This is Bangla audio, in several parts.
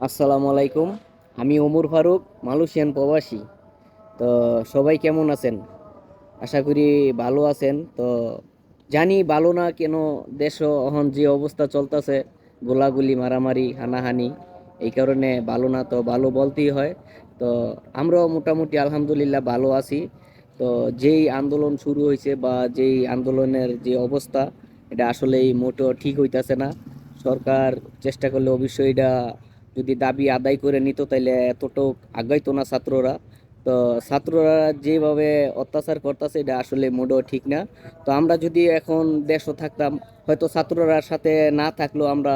আসসালামু আলাইকুম। আমি ওমর ফারুক, মালয়েশিয়ান প্রবাসী। তো সবাই কেমন আছেন? আশা করি ভালো আছেন। তো জানি ভালো না কেন, দেশ এখন যে অবস্থা চলতেছে, গোলাগুলি, মারামারি, হানাহানি, এই কারণে ভালো না, তো ভালো বলতেই হয়। তো আমরাও মোটামুটি আলহামদুলিল্লাহ ভালো আছি। তো যেই আন্দোলন শুরু হয়েছে বা যেই আন্দোলনের যে অবস্থা, এটা আসলেই মোটেও ঠিক হইতাছে না। সরকার চেষ্টা করলে অবশ্যই এটা যদি দাবি আদায় করে নিত তাহলে এতটুক আগাইতো না ছাত্ররা। তো ছাত্ররা যেভাবে অত্যাচার করতেছে এটা আসলে মোটেও ঠিক না। তো আমরা যদি এখন দেশও থাকতাম, হয়তো ছাত্ররা সাথে না থাকলেও আমরা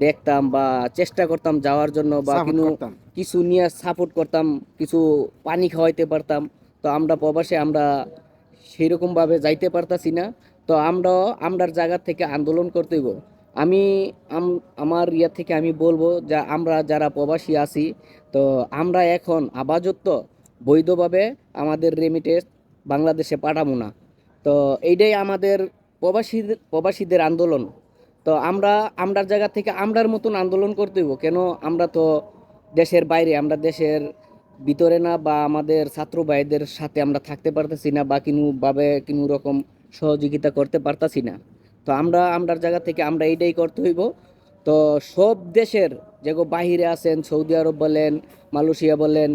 দেখতাম বা চেষ্টা করতাম যাওয়ার জন্য, বা সাপোর্ট কিনু করতাম। কিছু নিয়ে সাপোর্ট করতাম, কিছু পানি খাওয়াইতে পারতাম। তো আমরা প্রবাসে আমরা সেইরকম ভাবে যাইতে পারতাছি না। তো আমরাও আমরার জায়গা থেকে আন্দোলন করতে হইব। আমি আমার ইয়া থেকে আমি বলবো, যা আমরা যারা প্রবাসী আছি, তো আমরা এখন আপাতত বৈধভাবে আমাদের রেমিটেন্স বাংলাদেশে পাঠাবো না। তো এইটাই আমাদের প্রবাসীদের আন্দোলন। তো আমরার জায়গা থেকে আমরার মতন আন্দোলন করতে হইব। কেন, আমরা তো দেশের বাইরে, আমরা দেশের ভিতরে না, বা আমাদের ছাত্র ভাইদের সাথে আমরা থাকতে পারতেছি না, বা কিনু রকম সহযোগিতা করতে পারতাছি না। তো আমরার জায়গা থেকে আমরা এইটাই করতে হইব। তো সব দেশের, যেগো বাহিরে আছেন, সৌদি আরব বলেন, মালয়েশিয়া বলেন,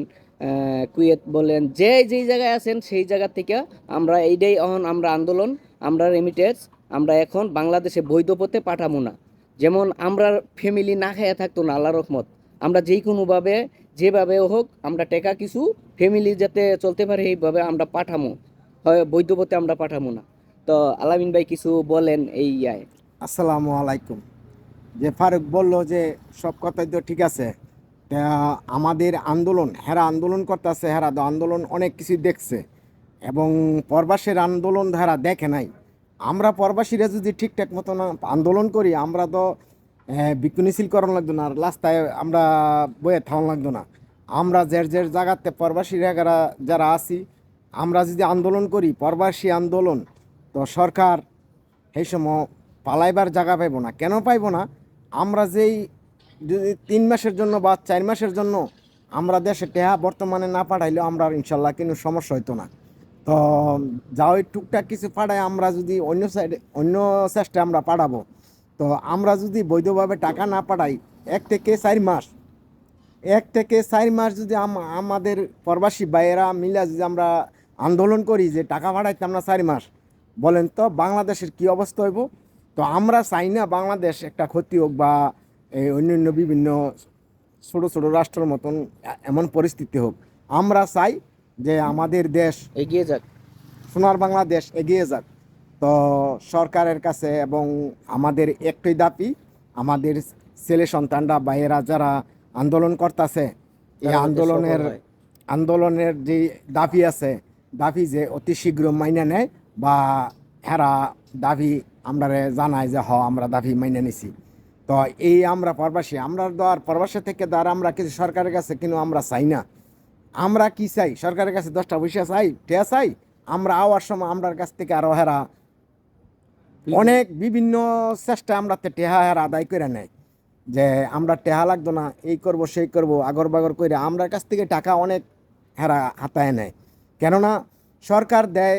কুয়েত বলেন, যে যেই জায়গায় আছেন সেই জায়গা থেকে আমরা এইটাই আমরা আন্দোলন, আমরা রেমিটেন্স আমরা এখন বাংলাদেশে বৈধ পথে পাঠাবো না। যেমন আমরা ফ্যামিলি না খাইয়া থাকতো না, আল্লাহ রহমত। আমরা যেই কোনোভাবে, যেভাবে হোক, আমরা টাকা কিছু ফ্যামিলি যাতে চলতে পারে এইভাবে আমরা পাঠামো, হয় বৈধ পথে আমরা পাঠামো না। তো আলামিন ভাই কিছু বলেন এই ইয়ায়। আসসালামু আলাইকুম। যে ফারুক বলল যে সব কথাই তো ঠিক আছে। তা আমাদের আন্দোলন, হেরা আন্দোলন করতেছে, হেরা তো আন্দোলন অনেক কিছু দেখছে এবং প্রবাসের আন্দোলন হেরা দেখে নাই। আমরা প্রবাসীরা যদি ঠিকঠাক মতো না আন্দোলন করি, আমরা তো বিক্ষুনিশীল করানো লাগতো না, আর রাস্তায় আমরা বয়ে থাকা লাগতো না। আমরা যে জায়গাতে প্রবাসীরা যারা আছি, আমরা যদি আন্দোলন করি প্রবাসী আন্দোলন, তো সরকার সেই সময় পালাইবার জায়গা পাইব না। কেন পাইব না? আমরা যেই যদি 3 মাসের জন্য বা 4 মাসের জন্য আমরা দেশে টেহা বর্তমানে না পাঠাইলেও আমরা ইনশাল্লাহ কোনো সমস্যা হইতো না। তো যা ওই টুকটাক কিছু পাঠাই, আমরা যদি অন্য সাইডে অন্য চেষ্টায় আমরা পাঠাবো, তো আমরা যদি বৈধভাবে টাকা না পাঠাই, 1 থেকে 4 মাস 1 থেকে 4 মাস যদি আমাদের প্রবাসী ভাইয়েরা মিলে যদি আমরা আন্দোলন করি যে টাকা পাঠাইতাম না 4 মাস, বলেন তো বাংলাদেশের কি অবস্থা হইব? তো আমরা চাই না বাংলাদেশ একটা ক্ষতি হোক বা এই অন্যান্য বিভিন্ন ছোট ছোট রাষ্ট্রের মতন এমন পরিস্থিতি হোক। আমরা চাই যে আমাদের দেশ, এগিয়ে যাক। সোনার বাংলাদেশ এগিয়ে যাক। তো সরকারের কাছে এবং আমাদের একটাই দাবি, আমাদের ছেলে সন্তানরা বাইরেরা যারা আন্দোলন করতেছে, এই তারা যাতে সফল আন্দোলনের হয়। আন্দোলনের যে দাবি আছে, দাবি যে অতি শীঘ্র মাইনে নেয় বা এরা দাবি আমরা জানায় যে আমরা দাবি মাইনে নিছি। তো এই আমরা প্রবাসী, আমরা তো আর প্রবাসী থেকে তো আর আমরা কিছু সরকারের কাছে কিন্তু আমরা চাই না। আমরা কি চাই? সরকারের কাছে 10টা পয়সা চাই, টেয়া চাই। আমরা আওয়ার সময় আমরার কাছ থেকে আরো হেরা অনেক বিভিন্ন চেষ্টা আমরা টেহা হেরা আদায় করে নেয় যে আমরা টেহা লাগতো না, এই করব সেই করব, আগর বাগর করে আমরার কাছ থেকে টাকা অনেক হেরা হাতায় নেয়। কেননা সরকার দেয়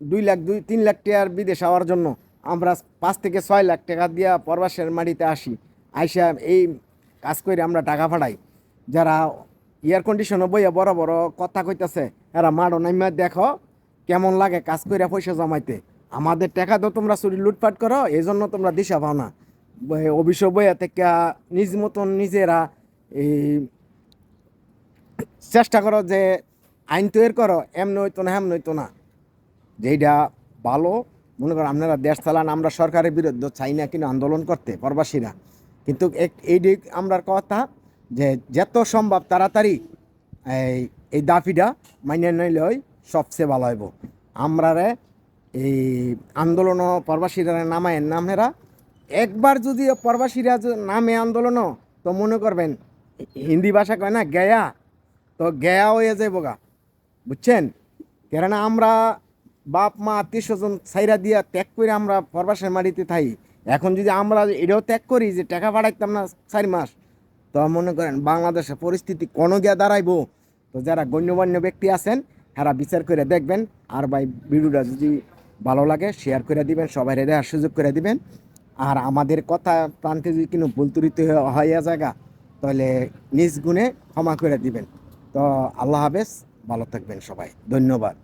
2 লাখ 3 লাখ টাকার বিদেশ হওয়ার জন্য। আমরা 5 থেকে 6 লাখ টাকা দিয়া প্রবাসের মাটিতে আসি, আইসা এই কাজ করে আমরা টাকা পাঠাই। যারা এয়ার কন্ডিশনও বইয়া বড় বড় কথা কইতাছে, এরা মাড়ো নাইমা দেখো কেমন লাগে কাজ করে পয়সা জমাইতে। আমাদের টাকা তো তোমরা চুরি লুটপাট করো, এই জন্য তোমরা দিশা পাও না। অভিষেক বইয়া থেকে নিজ মতন নিজেরা এই চেষ্টা করো যে আইন তৈরি করো, এমন হইতো না হেমন হইতো না। যেইটা ভালো মনে করো আপনারা দেশ চালান, আমরা সরকারের বিরুদ্ধে চাই না কিন্তু আন্দোলন করতে প্রবাসীরা। কিন্তু এই দিক আমরার কথা যে যত সম্ভব তাড়াতাড়ি এই এই দাবিটা মাইনে নিলে সবচেয়ে ভালো হইব। আমরারে এই আন্দোলন প্রবাসীরা নামায়ের নামেরা একবার যদি প্রবাসীরা নামে আন্দোলনও, তো মনে করবেন হিন্দি ভাষা কয় না গেয়া, তো গেয়া হয়ে যাইব গা, বুঝছেন? কেননা আমরা বাপ মা আত্মীয় স্বজন সাইরা দিয়া ত্যাগ করে আমরা প্রবাসের মাটিতে থাই। এখন যদি আমরা এটাও ত্যাগ করি যে টাকা পাঠাইতাম না 4 মাস, তো মনে করেন বাংলাদেশের পরিস্থিতি কোনো গিয়া দাঁড়াইবো, তো যারা গণ্যমান্য ব্যক্তি আছেন তারা বিচার করে দেখবেন। আর ভাই ভিডিওটা যদি ভালো লাগে শেয়ার করে দিবেন, সবাই দেখার সুযোগ করে দিবেন। আর আমাদের কথা প্রান্তে যদি কোনো ভুল ত্রুটি হইয়া জায়গা তাহলে নিজ গুণে ক্ষমা করে দিবেন। তো আল্লাহ হাফেজ, ভালো থাকবেন সবাই, ধন্যবাদ।